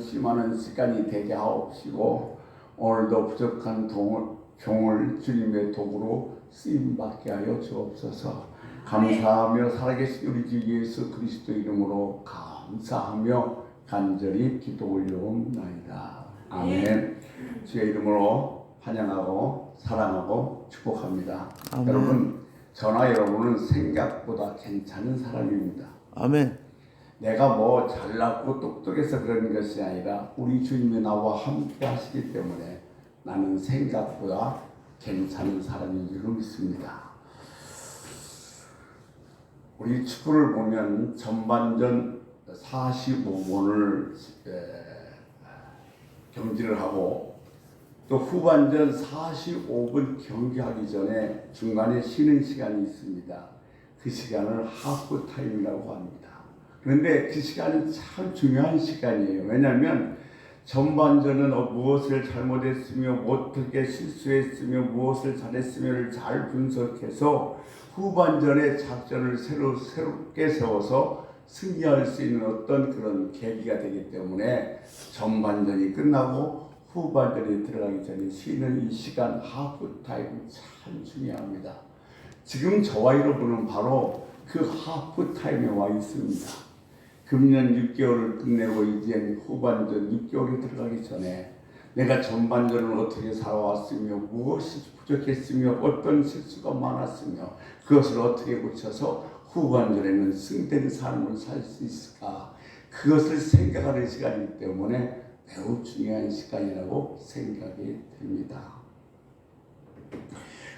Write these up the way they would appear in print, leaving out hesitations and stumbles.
결심하는 시간이 되게 하옵시고 오늘도 부족한 종을 주님의 도구로 쓰임받게 하여 주옵소서. 감사하며 살아계신 우리 주 예수 그리스도 이름으로 감사하며 간절히 기도 올려옵나이다. 아멘. 주의 이름으로 환영하고 사랑하고 축복합니다. 아멘. 여러분, 저나 여러분은 생각보다 괜찮은 사람입니다. 아멘. 내가 뭐 잘났고 똑똑해서 그런 것이 아니라 우리 주님이 나와 함께 하시기 때문에 나는 생각보다 괜찮은 사람인 줄 믿습니다. 우리 축구를 보면 전반전 45분을 경기를 하고 또 후반전 45분 경기하기 전에 중간에 쉬는 시간이 있습니다. 그 시간을 하프타임이라고 합니다. 그런데 그 시간은 참 중요한 시간이에요. 왜냐하면 전반전은 무엇을 잘못했으며 어떻게 실수했으며 무엇을 잘했으며를 잘 분석해서 후반전에 작전을 새롭게 세워서 승리할 수 있는 어떤 그런 계기가 되기 때문에 전반전이 끝나고 후반전에 들어가기 전에 쉬는 이 시간 하프타임이 참 중요합니다. 지금 저와 여러분은 바로 그 하프타임에 와 있습니다. 금년 6개월을 끝내고 이제 후반전 6개월이 들어가기 전에 내가 전반전을 어떻게 살아왔으며 무엇이 부족했으며 어떤 실수가 많았으며 그것을 어떻게 고쳐서 후반전에는 승된 삶을 살 수 있을까, 그것을 생각하는 시간이기 때문에 매우 중요한 시간이라고 생각이 됩니다.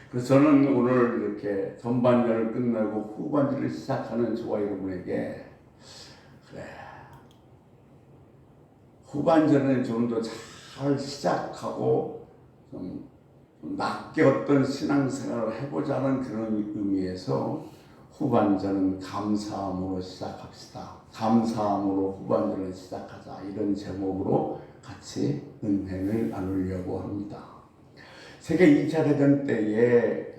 그래서 저는 오늘 이렇게 전반전을 끝내고 후반전을 시작하는 저와 여러분에게 그래, 후반전은 좀 더 잘 시작하고 좀 낮게 어떤 신앙생활을 해보자는 그런 의미에서 후반전은 감사함으로 시작합시다. 감사함으로 후반전을 시작하자. 이런 제목으로 같이 은혜를 나누려고 합니다. 세계 2차 대전 때에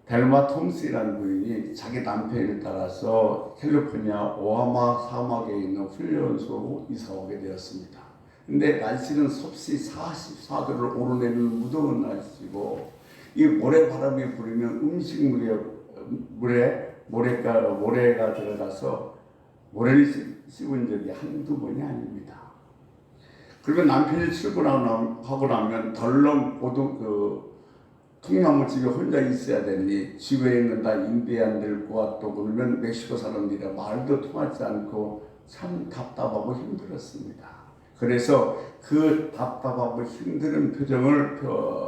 델마 톰스라는 부인이 자기 남편을 따라서 캘리포니아 오하마 사막에 있는 훈련소로 이사 오게 되었습니다. 근데 날씨는 섭씨 44도를 오르내리는 무더운 날씨고 이 모래바람이 불으면 음식물에 모래가 들어가서 모래를 씹은 적이 한두 번이 아닙니다. 그러면 남편이 출근하고 나면 덜렁 통나무집에 혼자 있어야 되니 집에 있는 다 인디안들과 또 그러면 멕시코 사람들이라 말도 통하지 않고 참 답답하고 힘들었습니다. 그래서 그 답답하고 힘든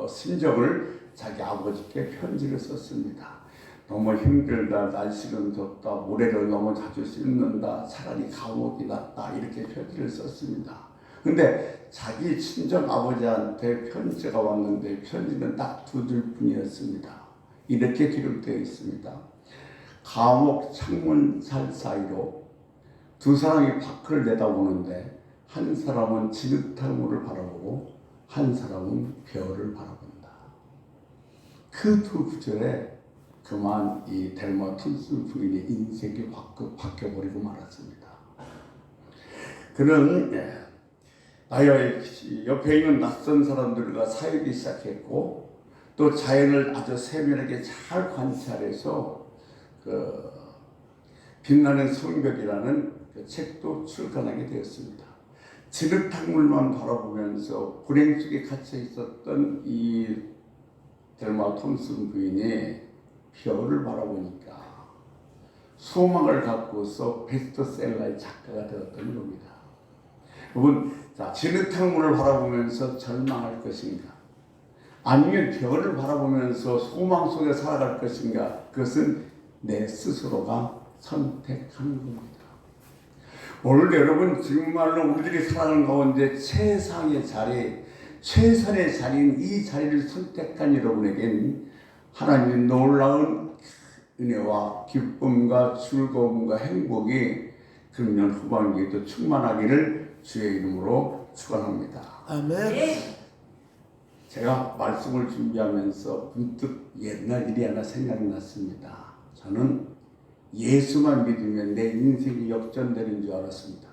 심정을 자기 아버지께 편지를 썼습니다. 너무 힘들다, 날씨는 덥다, 모래를 너무 자주 씹는다, 차라리 감옥이 낫다, 이렇게 편지를 썼습니다. 근데 자기 친정 아버지한테 편지가 왔는데 편지는 딱 2줄 뿐이었습니다. 이렇게 기록되어 있습니다. 감옥 창문살 사이로 두 사람이 밖을 내다보는데 한 사람은 진흙탕물을 바라보고 한 사람은 별을 바라본다. 그 두 구절에 그만 이 델마 톰슨 부인의 인생이 바뀌어버리고 말았습니다. 그는 나의 옆에 있는 낯선 사람들과 사귀기 시작했고 또 자연을 아주 세밀하게 잘 관찰해서 그 빛나는 성벽이라는 그 책도 출간하게 되었습니다. 진흙탕물만 바라보면서 불행 속에 갇혀 있었던 이 델마 톰슨 부인이 별을 바라보니까 소망을 갖고서 베스트셀러의 작가가 되었던 겁니다. 여러분, 진흙탕물을 바라보면서 절망할 것인가? 아니면 별을 바라보면서 소망 속에 살아갈 것인가? 그것은 내 스스로가 선택하는 겁니다. 오늘 여러분 정말로 우리들이 살아가는 가운데 최상의 자리, 최선의 자리인 이 자리를 선택한 여러분에겐 하나님의 놀라운 은혜와 기쁨과 즐거움과 행복이 금년 후반기에도 충만하기를 주의 이름으로 축원합니다. 아멘. 제가 말씀을 준비하면서 문득 옛날 일이 하나 생각이 났습니다. 저는 예수만 믿으면 내 인생이 역전되는 줄 알았습니다.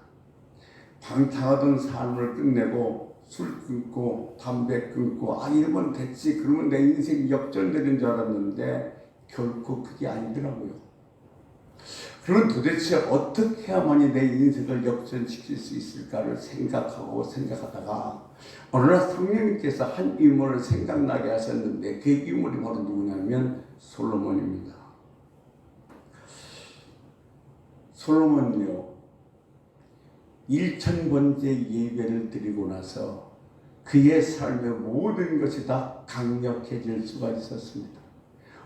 방탕하던 삶을 끝내고 술 끊고 담배 끊고 이러면 됐지, 그러면 내 인생이 역전되는 줄 알았는데 결코 그게 아니더라고요. 그러면 도대체 어떻게 해야만이 내 인생을 역전시킬 수 있을까를 생각하다가 어느 날 성령님께서 한 인물을 생각나게 하셨는데 그 인물이 바로 누구냐면 솔로몬입니다. 솔로몬요 1000번째 예배를 드리고 나서 그의 삶의 모든 것이 다 강력해질 수가 있었습니다.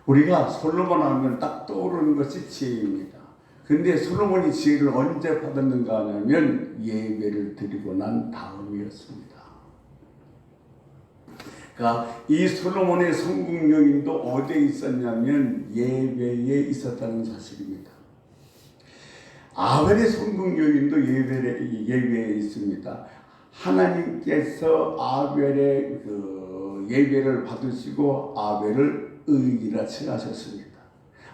우리가 솔로몬 하면 딱 떠오르는 것이 지혜입니다. 근데 솔로몬이 지혜를 언제 받았는가 하면 예배를 드리고 난 다음이었습니다. 그러니까 이 솔로몬의 성공 요인도 어디에 있었냐면 예배에 있었다는 사실입니다. 아벨의 성공 요인도 예배에 있습니다. 하나님께서 아벨의 예배를 받으시고 아벨을 의인이라 칭하셨습니다.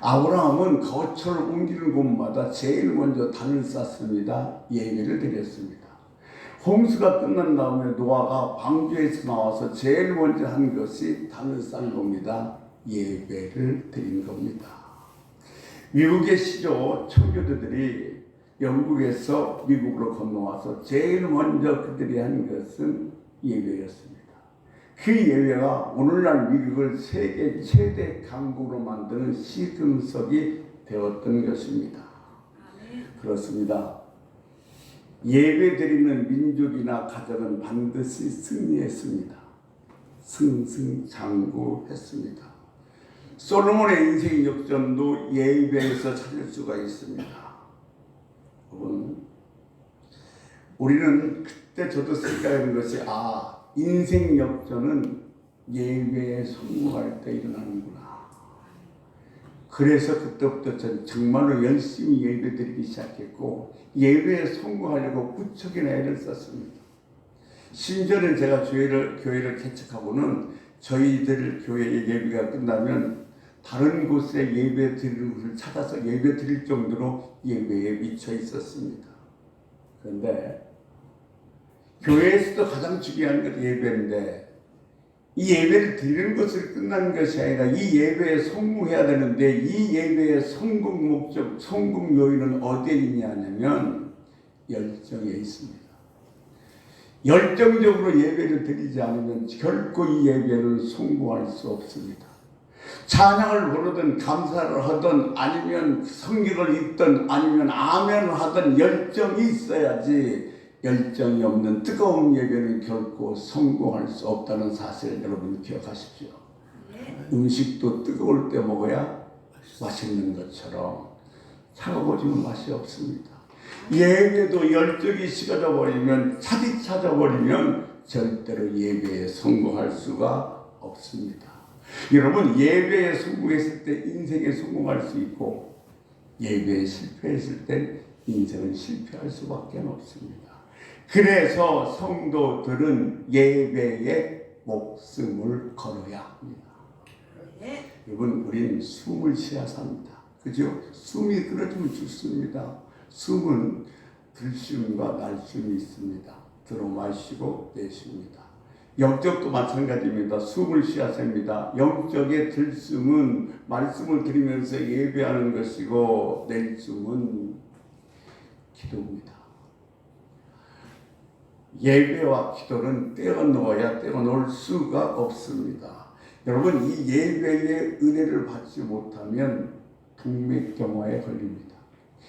아브라함은 거처를 옮기는 곳마다 제일 먼저 단을 쌓습니다. 예배를 드렸습니다. 홍수가 끝난 다음에 노아가 방주에서 나와서 제일 먼저 한 것이 단을 쌓는 겁니다. 예배를 드린 겁니다. 미국의 시조 청교도들이 영국에서 미국으로 건너와서 제일 먼저 그들이 한 것은 예배였습니다. 그 예배가 오늘날 미국을 세계 최대 강국으로 만드는 시금석이 되었던 것입니다. 그렇습니다. 예배 드리는 민족이나 가정은 반드시 승리했습니다. 승승장구했습니다. 솔로몬의 인생 역전도 예배에서 찾을 수가 있습니다. 여러분, 우리는 그때 저도 생각하는 것이 인생 역전은 예배에 성공할 때 일어나는구나. 그래서 그때부터 전 정말로 열심히 예배 드리기 시작했고 예배에 성공하려고 무척이나 애를 썼습니다. 심지어는 제가 교회를 개척하고는 저희들 교회의 예배가 끝나면 다른 곳에 예배 드리는 곳을 찾아서 예배 드릴 정도로 예배에 미쳐 있었습니다. 그런데 교회에서도 가장 중요한 건 예배인데 이 예배를 드리는 것을 끝나는 것이 아니라 이 예배에 성공해야 되는데 이 예배의 성공 목적, 성공 요인은 어디에 있냐면 열정에 있습니다. 열정적으로 예배를 드리지 않으면 결코 이 예배는 성공할 수 없습니다. 찬양을 부르든 감사를 하든 아니면 성경을 읽든 아니면 아멘을 하든 열정이 있어야지 열정이 없는 뜨거운 예배는 결코 성공할 수 없다는 사실을 여러분 기억하십시오. 음식도 뜨거울 때 먹어야 맛있는 것처럼 차가워지면 맛이 없습니다. 예배도 열정이 식어져 버리면 차디 버리면 절대로 예배에 성공할 수가 없습니다. 여러분 예배에 성공했을 때 인생에 성공할 수 있고 예배에 실패했을 때 인생은 실패할 수밖에 없습니다. 그래서 성도들은 예배에 목숨을 걸어야 합니다. 여러분 우리는 숨을 쉬어야 합니다. 그죠? 숨이 끊어지면 죽습니다. 숨은 들숨과 날숨이 있습니다. 들어 마시고 내쉽니다. 영적도 마찬가지입니다. 숨을 쉬어야 합니다. 영적의 들숨은 말씀을 드리면서 예배하는 것이고 낼숨은 기도입니다. 예배와 기도는 떼어놓아야 떼어놓을 수가 없습니다. 여러분 이 예배의 은혜를 받지 못하면 동맥경화에 걸립니다.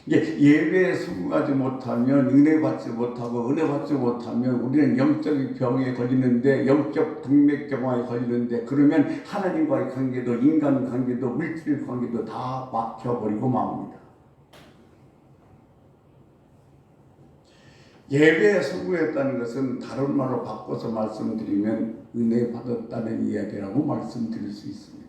예배에 성공하지 못하면 은혜 받지 못하고 은혜 받지 못하면 우리는 영적인 병에 걸리는데 영적 동맥경화에 걸리는데 그러면 하나님과의 관계도 인간 관계도 물질 관계도 다 막혀버리고 맙니다. 예배에 성공했다는 것은 다른 말로 바꿔서 말씀드리면 은혜 받았다는 이야기라고 말씀드릴 수 있습니다.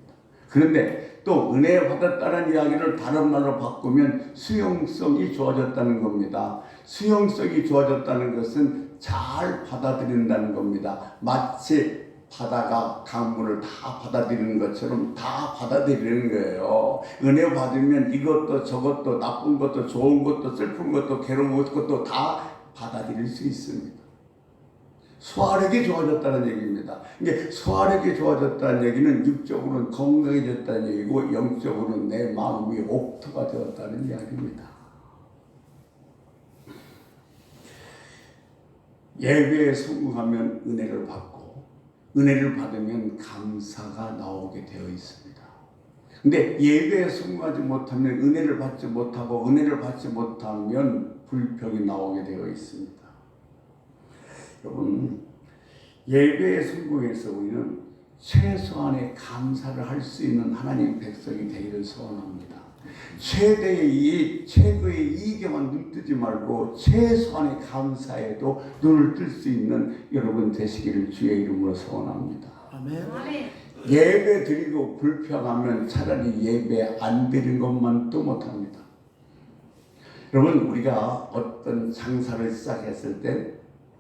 그런데 또 은혜 받았다는 이야기를 다른 말로 바꾸면 수용성이 좋아졌다는 겁니다. 수용성이 좋아졌다는 것은 잘 받아들인다는 겁니다. 마치 바다가 강물을 다 받아들이는 것처럼 다 받아들이는 거예요. 은혜 받으면 이것도 저것도 나쁜 것도 좋은 것도 슬픈 것도 괴로운 것도 다 받아들일 수 있습니다. 소화력이 좋아졌다는 얘기입니다. 이게 소화력이 좋아졌다는 얘기는 육적으로는 건강해졌다는 얘기고 영적으로는 내 마음이 옥토가 되었다는 이야기입니다. 예배에 성공하면 은혜를 받고 은혜를 받으면 감사가 나오게 되어 있습니다. 근데 예배에 성공하지 못하면 은혜를 받지 못하고 은혜를 받지 못하면 불평이 나오게 되어 있습니다. 여러분, 예배에 성공해서 우리는 최소한의 감사를 할 수 있는 하나님 백성이 되기를 소원합니다. 최대의 최고의 이익에만 눈 뜨지 말고 최소한의 감사에도 눈을 뜰 수 있는 여러분 되시기를 주의 이름으로 소원합니다. 아멘. 예배 드리고 불평하면 차라리 예배 안 드린 것만 또 못합니다. 여러분, 우리가 어떤 장사를 시작했을 때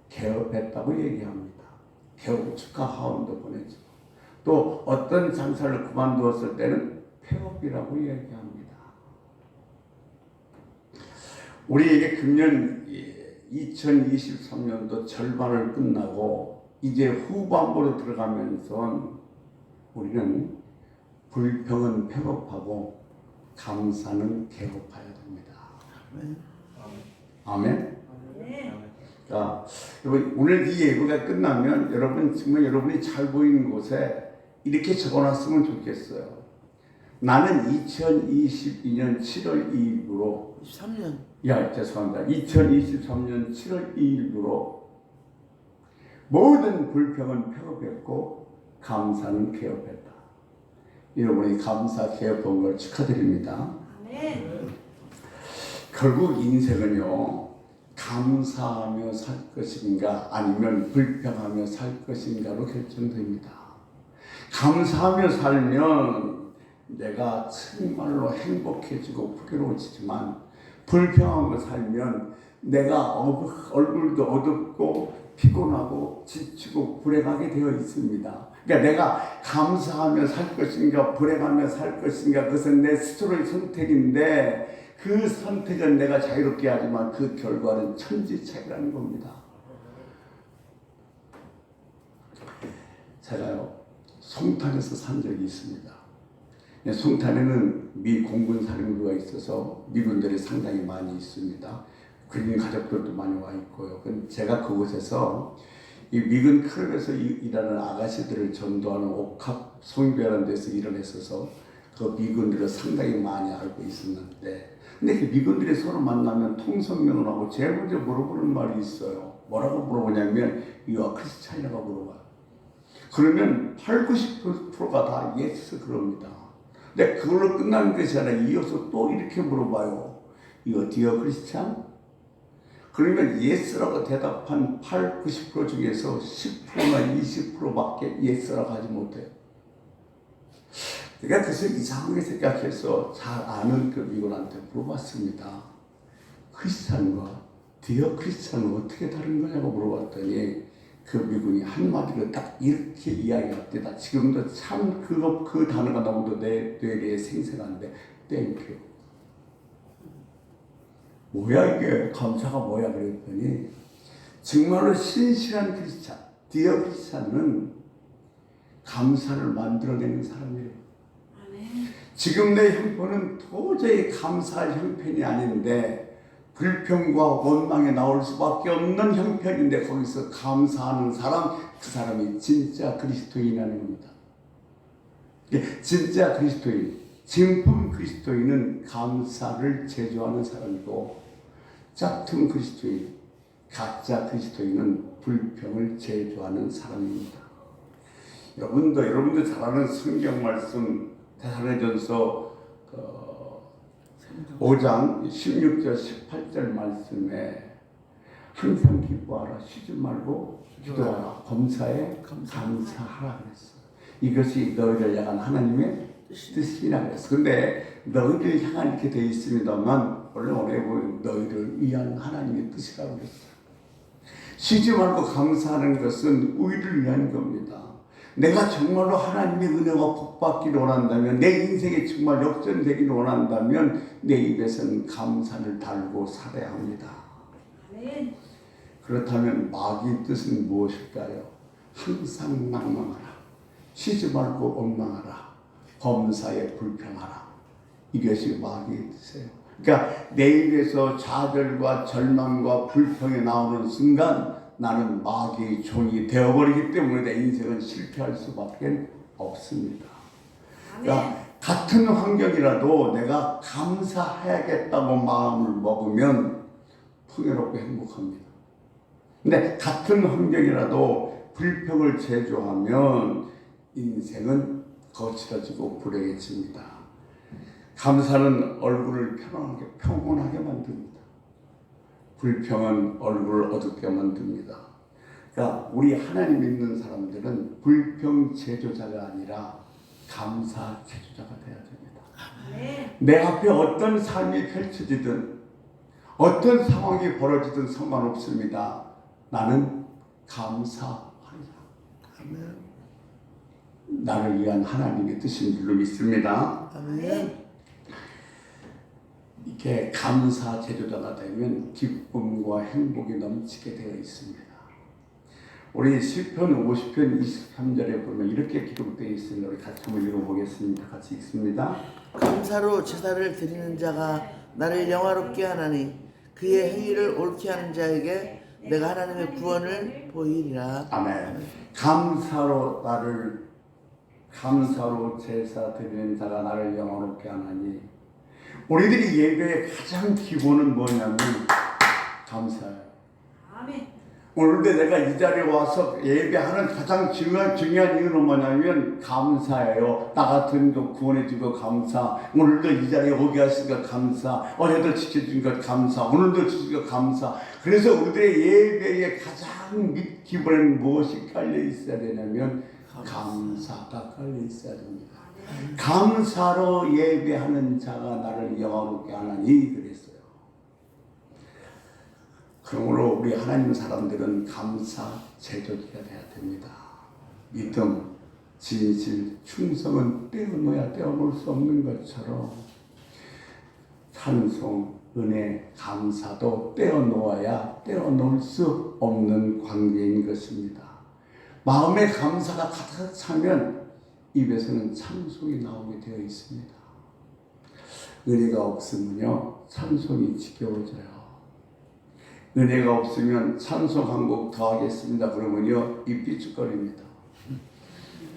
개업했다고 얘기합니다. 개업 축하 하원도 보내죠. 또 어떤 장사를 그만두었을 때는 폐업이라고 얘기합니다. 우리에게 금년 2023년도 절반을 끝나고 이제 후반부로 들어가면서 우리는 불평은 폐업하고 감사는 개업해야 됩니다. 아멘. 자, 여러분, 오늘 이 예배가 끝나면 여러분 정말 여러분이 잘 보이는 곳에 이렇게 적어놨으면 좋겠어요. 나는 2022년 7월 2일부로 23년. 죄송합니다. 2023년 7월 2일부로 모든 불평은 폐업했고 감사는 개업했다. 여러분이 감사 개업한 걸 축하드립니다. 아멘. 결국 인생은요, 감사하며 살 것인가 아니면 불평하며 살 것인가로 결정됩니다. 감사하며 살면 내가 정말로 행복해지고 풍요로워지지만 불평하며 살면 내가 얼굴도 어둡고 피곤하고 지치고 불행하게 되어 있습니다. 그러니까 내가 감사하며 살 것인가 불행하며 살 것인가 그것은 내 스스로의 선택인데 그 선택은 내가 자유롭게 하지만 그 결과는 천지차이라는 겁니다. 제가요 송탄에서 산 적이 있습니다. 송탄에는 미 공군 사령부가 있어서 미군들이 상당히 많이 있습니다. 군인 가족들도 많이 와 있고요. 제가 그곳에서 이 미군 클럽에서 일하는 아가씨들을 전도하는 옥합 송교회라는 데서 일을 했어서 그 미군들을 상당히 많이 알고 있었는데, 근데 그 미군들이 서로 만나면 통성명을 하고 제일 먼저 물어보는 말이 있어요. 뭐라고 물어보냐면 You are Christian이라고 물어봐요. 그러면 80~90%가 다 예스 그럽니다. 근데 그걸로 끝나는 것이 아니라 이어서 또 이렇게 물어봐요. You are Christian? 그러면 예스라고 대답한 80~90% 중에서 10%나 20%밖에 예스라고 하지 못해요. 그러니까 그것을 이상하게 생각해서 잘 아는 그 미군한테 물어봤습니다. 크리스찬과 디어 크리스찬은 어떻게 다른 거냐고 물어봤더니 그 미군이 한마디로 딱 이렇게 이야기합니다. 지금도 참 그 단어가 너무도 내 뇌리에 생생한데 땡큐. 뭐야 이게 감사가 뭐야 그랬더니 정말로 신실한 크리스찬, 디어 크리스찬은 감사를 만들어내는 사람이에요. 지금 내 형편은 도저히 감사할 형편이 아닌데 불평과 원망이 나올 수밖에 없는 형편인데 거기서 감사하는 사람, 그 사람이 진짜 그리스도인이라는 겁니다. 진짜 그리스도인, 진품 그리스도인은 감사를 제조하는 사람이고 짝퉁 그리스도인, 가짜 그리스도인은 불평을 제조하는 사람입니다. 여러분도 잘 아는 성경 말씀 데살로니가전서 5장 16절 18절 말씀에 항상 기뻐하라, 쉬지 말고 기도하라, 범사에 감사하라 그랬어요. 이것이 너희를 향한 하나님의 뜻이라 그랬어요. 근데 너희를 향한 이렇게 되어 있습니다만 원래 보면 너희를 위한 하나님의 뜻이라고 그랬어요. 쉬지 말고 감사하는 것은 우리를 위한 겁니다. 내가 정말로 하나님의 은혜와 복받기를 원한다면, 내 인생이 정말 역전되기를 원한다면 내 입에서는 감사를 달고 살아야 합니다. 그렇다면 마귀의 뜻은 무엇일까요? 항상 낭망하라. 쉬지 말고 원망하라. 범사에 불평하라. 이것이 마귀의 뜻이에요. 그러니까 내 입에서 좌절과 절망과 불평이 나오는 순간 나는 마귀의 종이 되어버리기 때문에 내 인생은 실패할 수밖에 없습니다. 그러니까 같은 환경이라도 내가 감사해야겠다고 마음을 먹으면 풍요롭고 행복합니다. 근데 같은 환경이라도 불평을 제조하면 인생은 거칠어지고 불행해집니다. 감사는 얼굴을 평온하게 만듭니다. 불평은 얼굴을 어둡게 만듭니다. 그러니까 우리 하나님 믿는 사람들은 불평 제조자가 아니라 감사 제조자가 되어야 됩니다. 내 앞에 어떤 삶이 펼쳐지든 어떤 상황이 벌어지든 상관없습니다. 나는 감사하리라. 아멘. 나를 위한 하나님의 뜻인 줄로 믿습니다. 아멘. 이렇게 감사 제조자가 되면 기쁨과 행복이 넘치게 되어 있습니다. 우리 시편 50편 23절에 보면 이렇게 기록되어 있습니다. 우리 같이 한번 읽어보겠습니다. 같이 읽습니다. 감사로 제사를 드리는 자가 나를 영화롭게 하나니 그의 행위를 옳게 하는 자에게 내가 하나님의 구원을 보이리라. 아멘. 감사로 제사 드리는 자가 나를 영화롭게 하나니 우리들이 예배의 가장 기본은 뭐냐면 감사예요. 아멘. 오늘도 내가 이 자리에 와서 예배하는 가장 중요한 이유는 뭐냐면 감사예요. 나 같은 거 구원해준 거 감사. 오늘도 이 자리에 오게 하신 거 감사. 어제도 지켜준 것 감사. 오늘도 지켜준 거 감사. 그래서 우리들의 예배의 가장 기본에는 무엇이 깔려 있어야 되냐면 감사가 깔려 있어야 됩니다. 감사로 예배하는 자가 나를 영화롭게 하나니 그랬어요. 그러므로 우리 하나님 사람들은 감사 제조기가 돼야 됩니다. 믿음, 진실, 충성은 떼어놓을 수 없는 것처럼 찬송, 은혜, 감사도 떼어놓을 수 없는 관계인 것입니다. 마음에 감사가 가득 차면 입에서는 찬송이 나오게 되어 있습니다. 은혜가 없으면요 찬송이 지겨워져요. 은혜가 없으면 찬송 한 곡 더 하겠습니다. 그러면요 입 삐죽거립니다.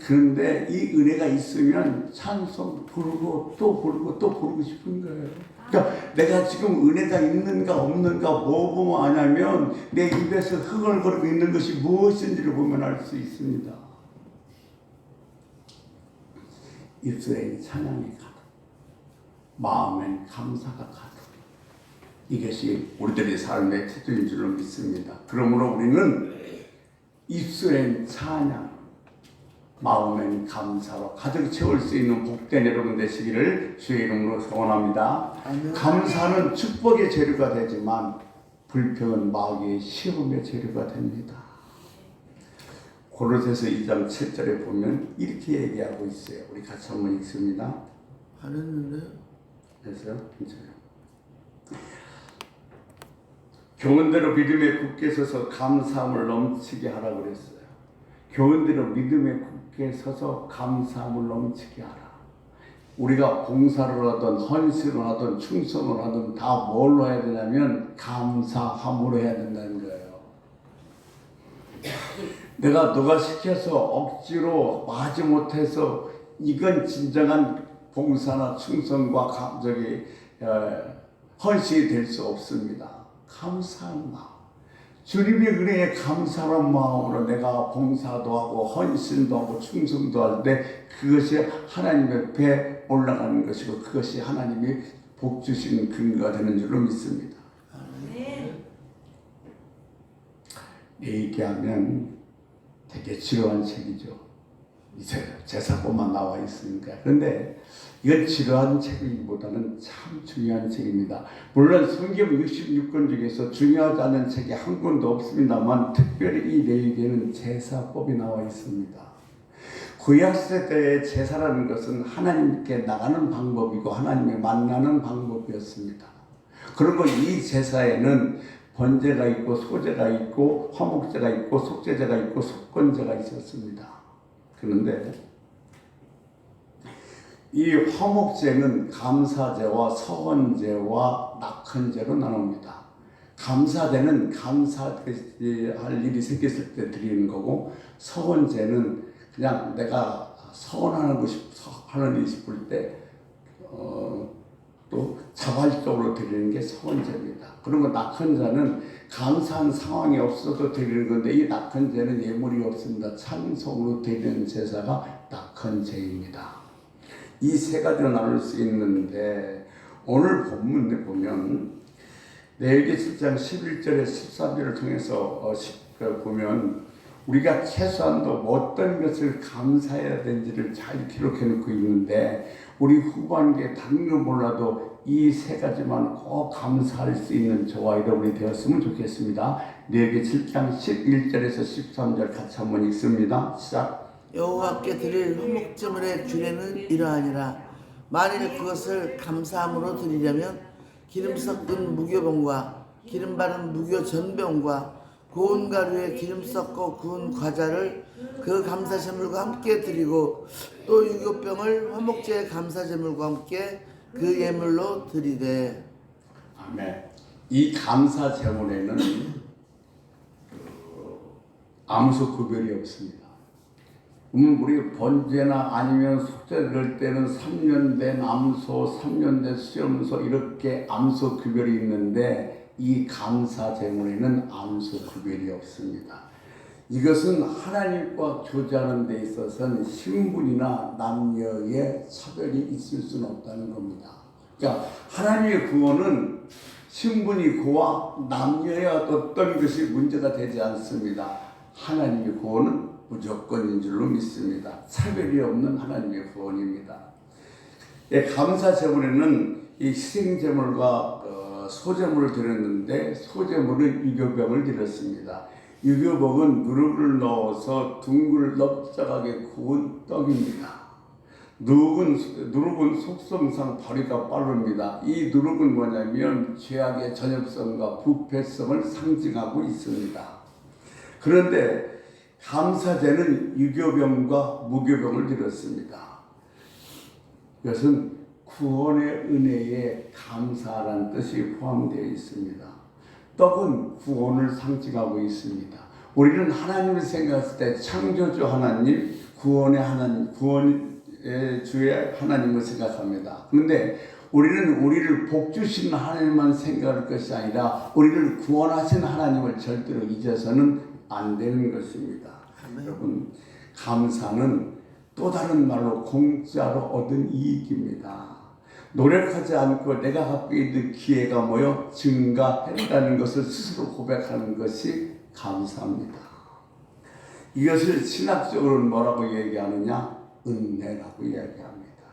그런데 이 은혜가 있으면 찬송 부르고 또 부르고 싶은 거예요. 그러니까 내가 지금 은혜가 있는가 없는가 뭐 보면 아냐면 내 입에서 흥얼거리고 있는 것이 무엇인지를 보면 알 수 있습니다. 입술에 찬양이 가득, 마음엔 감사가 가득. 이것이 우리들의 삶의 태도인 줄로 믿습니다. 그러므로 우리는 입술엔 찬양, 마음엔 감사로 가득 채울 수 있는 복된 여러분 되시기를 주의 이름으로 소원합니다. 아멘. 감사는 축복의 재료가 되지만 불평은 마귀의 시험의 재료가 됩니다. 고로새서 2장 7절에 보면 이렇게 얘기하고 있어요. 우리 같이 한번 읽습니다. 안 했는데? 됐어요? 괜찮아요. 교훈대로 믿음에 굳게 서서 감사함을 넘치게 하라 그랬어요. 교훈대로 믿음에 굳게 서서 감사함을 넘치게 하라. 우리가 봉사를 하든 헌신을 하든 충성을 하든 다 뭘로 해야 되냐면 감사함으로 해야 된다는 거예요. 내가 누가 시켜서 억지로 하지 못해서 이건 진정한 봉사나 충성과 헌신이 될 수 없습니다. 감사한 마음, 주님의 은혜에 감사한 마음으로 내가 봉사도 하고 헌신도 하고 충성도 할 때 그것이 하나님 옆에 올라가는 것이고 그것이 하나님이 복 주시는 근거가 되는 줄로 믿습니다. 얘기하면 되게 지루한 책이죠. 이제 제사법만 나와 있으니까. 그런데 이건 지루한 책이기보다는 참 중요한 책입니다. 물론 성경 66권 중에서 중요하지 않은 책이 한 권도 없습니다만 특별히 이 레위기에는 제사법이 나와 있습니다. 구약시대의 제사라는 것은 하나님께 나가는 방법이고 하나님을 만나는 방법이었습니다. 그리고 이 제사에는 번제가 있고 소제가 있고 화목제가 있고 속죄제가 있고 속건제가 있었습니다. 그런데 이 화목제는 감사제와 서원제와 낙헌제로 나눕니다. 감사제는 감사할 일이 생겼을 때 드리는 거고, 서원제는 그냥 내가 서원하는 일이 싶을 때 또 자발적으로 드리는 게 서원제입니다. 그리고 낙헌제는 감사한 상황이 없어도 드리는 건데, 이 낙헌제는 예물이 없습니다. 찬송으로 드리는 제사가 낙헌제입니다. 이 세 가지로 나눌 수 있는데, 오늘 본문에 보면 레위기 7장 11절에 13절을 통해서 보면 우리가 최소한도 어떤 것을 감사해야 되는지를 잘 기록해 놓고 있는데, 우리 후반기에 다른 건 몰라도 이 세 가지만 꼭 감사할 수 있는 저와 여러분이 되었으면 좋겠습니다. 레위기 7장 11절에서 13절 같이 한번 읽습니다. 시작. 여호와께 드릴 화목제물의 규례는 이러하니라. 만일 그것을 감사함으로 드리려면 기름 섞은 무교병과 기름 바른 무교 전병과 고운 가루에 기름 섞어 구운 과자를 그 감사제물과 함께 드리고, 또 유교병을 화목제의 감사제물과 함께 그 예물로 드리되. 아멘. 이 감사제물에는 암소 구별이 없습니다. 우리 번제나 아니면 속죄 드릴 때는 3년 된 암소, 3년 된 수염소 이렇게 암소 구별이 있는데, 이 감사제물에는 암소 구별이 없습니다. 이것은 하나님과 교제하는 데 있어서는 신분이나 남녀의 차별이 있을 수는 없다는 겁니다. 그러니까 하나님의 구원은 신분이 고와 남녀의 어떤 것이 문제가 되지 않습니다. 하나님의 구원은 무조건인 줄로 믿습니다. 차별이 없는 하나님의 구원입니다. 감사제물에는 이 희생제물과 소제물을 드렸는데, 소제물은 유교병을 드렸습니다. 유교병은 누룩을 넣어서 둥글 넓적하게 구운 떡입니다. 누룩은 속성상 발효가 빠릅니다. 이 누룩은 뭐냐면 죄악의 전엽성과 부패성을 상징하고 있습니다. 그런데 감사제는 유교병과 무교병을 드렸습니다. 이것은 구원의 은혜에 감사라는 뜻이 포함되어 있습니다. 떡은 구원을 상징하고 있습니다. 우리는 하나님을 생각했을 때 창조주 하나님, 구원의 주의 하나님을 생각합니다. 그런데 우리는 우리를 복주신 하나님만 생각할 것이 아니라 우리를 구원하신 하나님을 절대로 잊어서는 안 되는 것입니다. 여러분, 감사는 또 다른 말로 공짜로 얻은 이익입니다. 노력하지 않고 내가 갖고 있는 기회가 증가했다는 것을 스스로 고백하는 것이 감사합니다. 이것을 신학적으로는 뭐라고 얘기하느냐? 은혜라고 이야기합니다.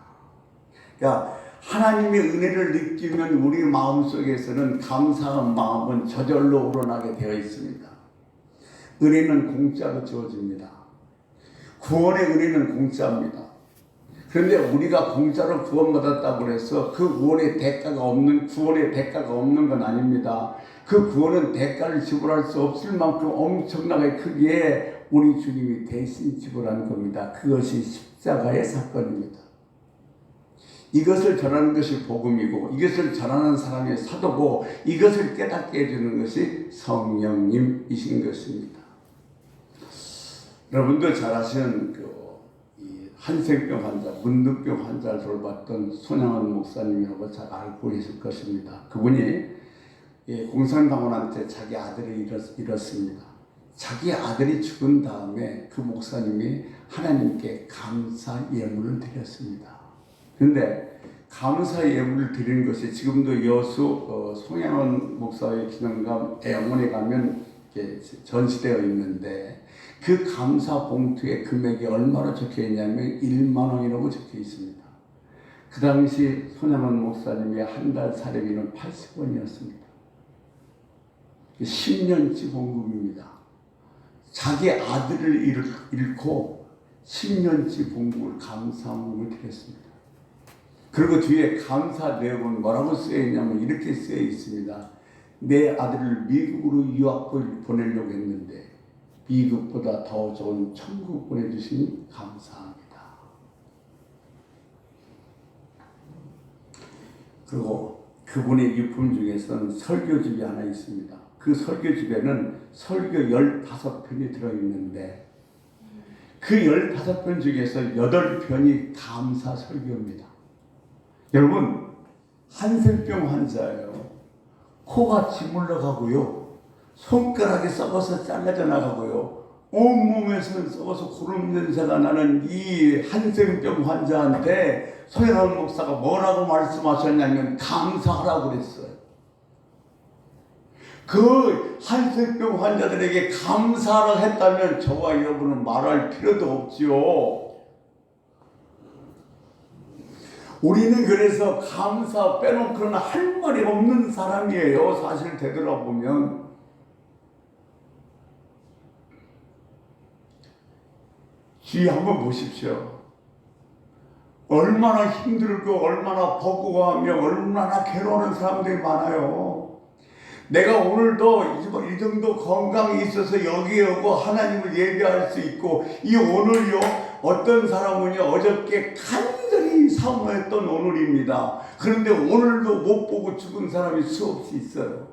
그러니까 하나님의 은혜를 느끼면 우리 마음속에서는 감사한 마음은 저절로 우러나게 되어 있습니다. 은혜는 공짜로 주어집니다. 구원의 은혜는 공짜입니다. 그런데 우리가 공짜로 구원받았다고 해서 그 구원의 대가가 없는 건 아닙니다. 그 구원은 대가를 지불할 수 없을 만큼 엄청나게 크기에 우리 주님이 대신 지불한 겁니다. 그것이 십자가의 사건입니다. 이것을 전하는 것이 복음이고, 이것을 전하는 사람의 사도고, 이것을 깨닫게 해주는 것이 성령님이신 것입니다. 여러분도 잘 아시는 한센병 환자, 문둥병 환자를 돌봤던 손양원 목사님이라고 잘 알고 계실 것입니다. 그분이 공산당원한테 자기 아들을 잃었습니다. 자기 아들이 죽은 다음에 그 목사님이 하나님께 감사 예물을 드렸습니다. 그런데 감사 예물을 드리는 것이 지금도 여수 송양원 목사의 기념관 애원에 가면 전시되어 있는데, 그 감사 봉투의 금액이 얼마로 적혀 있냐면 1만 원이라고 적혀 있습니다. 그 당시 손양원 목사님의 한 달 사례비는 80원이었습니다. 10년치 봉급입니다. 자기 아들을 잃고 10년치 봉급을 감사함을 드렸습니다. 그리고 뒤에 감사 내용은 뭐라고 쓰여 있냐면 이렇게 쓰여 있습니다. 내 아들을 미국으로 유학 보내려고 했는데 미국보다 더 좋은 천국 보내주시니 감사합니다. 그리고 그분의 유품 중에서는 설교집이 하나 있습니다. 그 설교집에는 설교 15편이 들어있는데 그 15편 중에서 8편이 감사 설교입니다. 여러분, 한센병 환자예요. 코가 지물러가고요. 손가락이 썩어서 잘라져 나가고요. 온몸에서 썩어서 구름 냄새가 나는 이 한센병 환자한테 소연한 목사가 뭐라고 말씀하셨냐면 감사하라고 그랬어요. 그 한센병 환자들에게 감사를 했다면 저와 여러분은 말할 필요도 없지요. 우리는 그래서 감사 빼놓고는 할 말이 없는 사람이에요. 사실 되돌아보면. 주위 한번 보십시오. 얼마나 힘들고 얼마나 버거워하며 얼마나 괴로워하는 사람들이 많아요. 내가 오늘도 이 정도 건강이 있어서 여기에 오고 하나님을 예배할 수 있고 이 오늘요 어떤 사람은요 어저께 간절히 사모했던 오늘입니다. 그런데 오늘도 못 보고 죽은 사람이 수없이 있어요.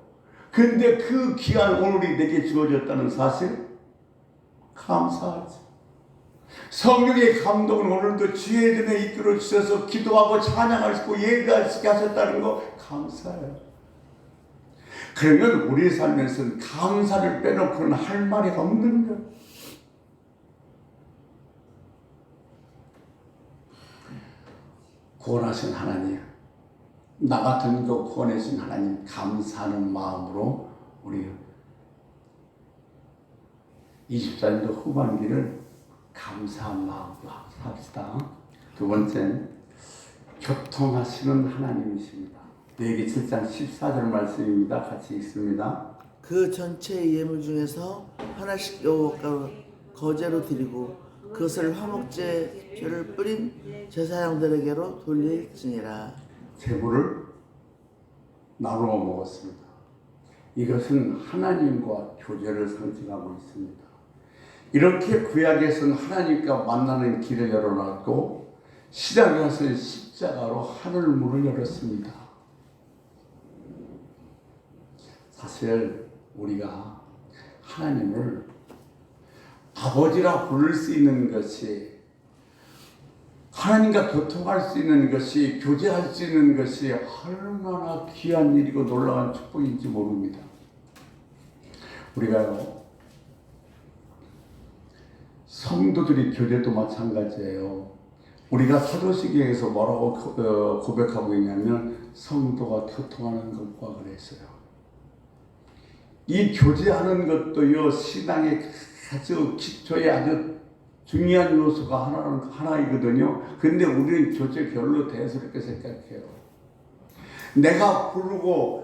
그런데 그 귀한 오늘이 내게 주어졌다는 사실 감사하지. 성령의 감동은 오늘도 주의 전에 이끌어 주셔서 기도하고 찬양할 수 있고 예배할 수 있게 하셨다는 거 감사해요. 그러면 우리 삶에서는 감사를 빼놓고는 할 말이 없는 것. 구원하신 하나님, 나 같은 거 구원하신 하나님 감사하는 마음으로 우리 24년도 후반기를 감사한 마음으로 합시다. 두 번째는 교통하시는 하나님이십니다. 레위기 7장 14절 말씀입니다. 같이 읽습니다. 그 전체 예물 중에서 하나씩 여호와께 거제로 드리고 그것을 화목제를 뿌린 제사장들에게로 돌릴지니라. 제물을 나누어 먹었습니다. 이것은 하나님과 교제를 상징하고 있습니다. 이렇게 구약에서는 하나님과 만나는 길을 열어놨고 신약에서는 십자가로 하늘문을 열었습니다. 사실 우리가 하나님을 아버지라 부를 수 있는 것이 하나님과 교통할 수 있는 것이 교제할 수 있는 것이 얼마나 귀한 일이고 놀라운 축복인지 모릅니다. 우리가요 성도들이 교제도 마찬가지예요. 우리가 사도시경에서 뭐라고 고백하고 있냐면 성도가 교통하는 것과 그랬어요. 이 교제하는 것도요 신앙의 아주 기초에 아주 중요한 요소가 하나이거든요. 근데 우리는 교제 별로 대수롭게 생각해요. 내가 부르고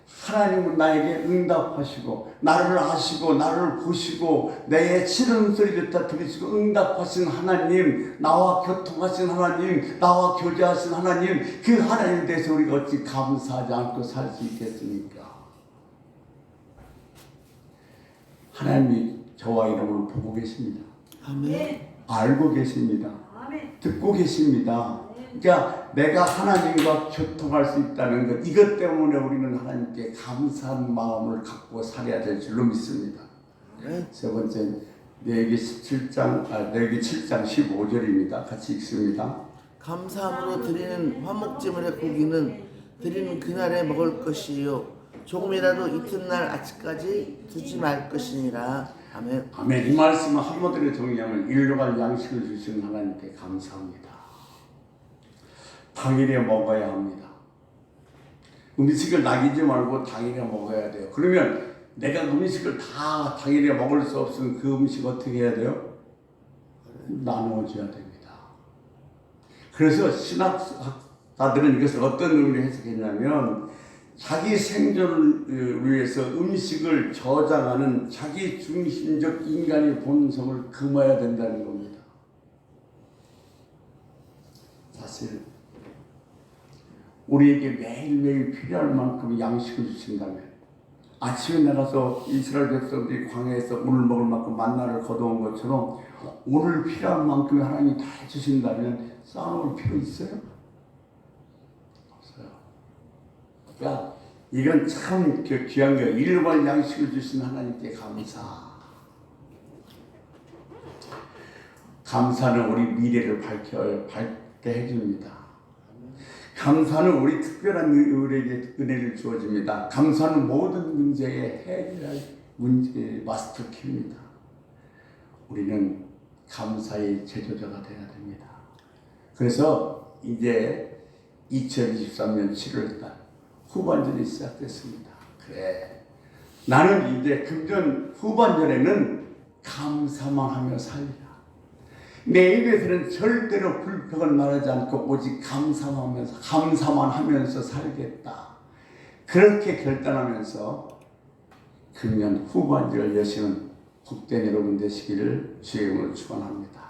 하나님은 나에게 응답하시고 나를 아시고 나를 보시고 내 신음소리를 다 들으시고 응답하신 하나님, 나와 교통하신 하나님, 나와 교제하신 하나님, 그 하나님에 대해서 우리가 어찌 감사하지 않고 살 수 있겠습니까? 하나님이 저와 여러분을 보고 계십니다. 아멘. 알고 계십니다. 듣고 계십니다. 그러니까 내가 하나님과 교통할 수 있다는 것, 이것 때문에 우리는 하나님께 감사한 마음을 갖고 살아야 될 줄로 믿습니다. 세 번째, 레위기 7장 15절입니다. 같이 읽습니다. 감사함으로 드리는 화목제물의 고기는 드리는 그날에 먹을 것이요 조금이라도 이튿날 아침까지 두지 말 것이니라. 아멘. 아멘. 이 말씀은 한마디로 정리하면 일용할 양식을 주시는 하나님께 감사합니다. 당일에 먹어야 합니다. 음식을 남기지 말고 당일에 먹어야 돼요. 그러면 내가 음식을 다 당일에 먹을 수 없으면 그 음식 어떻게 해야 돼요? 나누어줘야 됩니다. 그래서 신학자들은 이것을 어떤 의미로 해석했냐면 자기 생존을 위해서 음식을 저장하는 자기 중심적 인간의 본성을 금해야 된다는 겁니다. 사실 우리에게 매일매일 필요할 만큼 양식을 주신다면 아침에 나가서 이스라엘 백성들이 광야에서 오늘 먹을 만큼 만나를 거두온 것처럼 오늘 필요한 만큼 하나님이 다 해주신다면 쌓아놓을 필요 있어요? 없어요. 그러니까 이건 참 귀한 거예요. 일반 양식을 주신 하나님께 감사. 감사는 우리 미래를 밝게 해줍니다. 감사는 우리 특별한 우리에게 은혜를 주어집니다. 감사는 모든 문제에 해결할 문제 마스터 키입니다. 우리는 감사의 제조자가 되어야 됩니다. 그래서 이제 2023년 7월달 후반전이 시작됐습니다. 그래, 나는 이제 금년 후반전에는 감사만 하며 살리라. 내 입에서는 절대로 불평을 말하지 않고 오직 감사만 하면서 살겠다. 그렇게 결단하면서 금년 후반기를 여시는 복된 여러분 되시기를 주의 이름으로 축원합니다.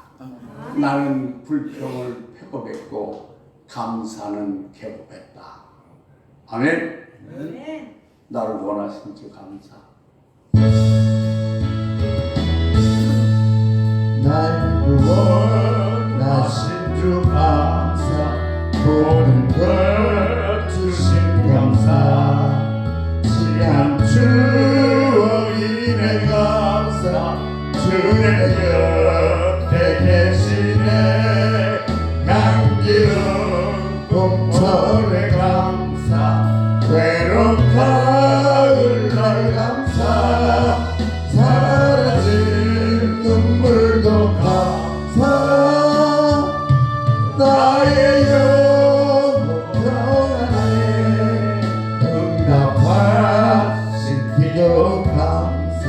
나는 불평을 폐업했고 감사는 개업했다. 아멘. 아멘. 나를 원하신 주 감사. 날 구원하신 주 감사 모든 것 주신 감사 지난 추억 인해 감사 주의 곁에 계시네 향기로운 봄철의 감사 외로운 가을날 감사 사라진 눈물도 감사 나의 영혼 평안해 응답하신 기도 감사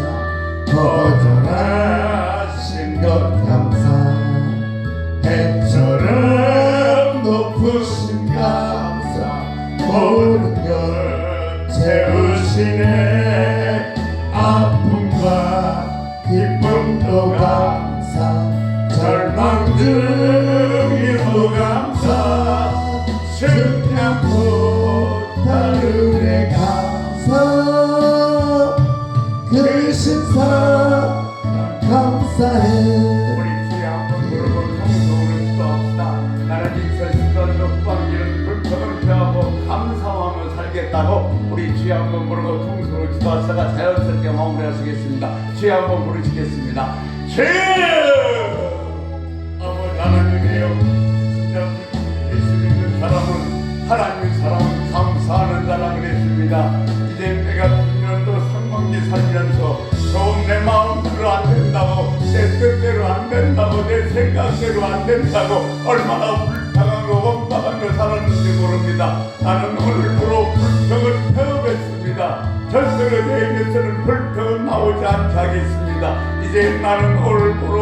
거절하신 것 감사 해처럼 높으신 감사 모든 것 채우시네 아픔과 기쁨도 감사 절망 중에도 감사 승량 못할 은혜 감사 그 신사 감사해 우리 주의 한번 부르고 통성으로 기도합시다. 나는 2014년 후반기는 불평을 피하고 감사하며 살겠다고 우리 주의 한번 부르고 통성으로 기도하다가 자연스럽게 마무리하시겠습니다. 주의 한번 부르시겠습니다. 주여! 아버지 하나님이여, 진짜 예수 믿는 사람은 하나님 사람은 감사하는 사람 그랬습니다. 이제 내가 9년도 상반기 살면서 좋은 내 마음대로 안 된다고 내 뜻대로 안 된다고 내 생각대로 안 된다고 얼마나 불평하고 원망하며 살았는지 모릅니다. 나는 오늘부로 불평을 폐업했습니다. 절대로 내 입에서는 불평은 나오지 않게 하겠습니다. 이제 나는 오늘부로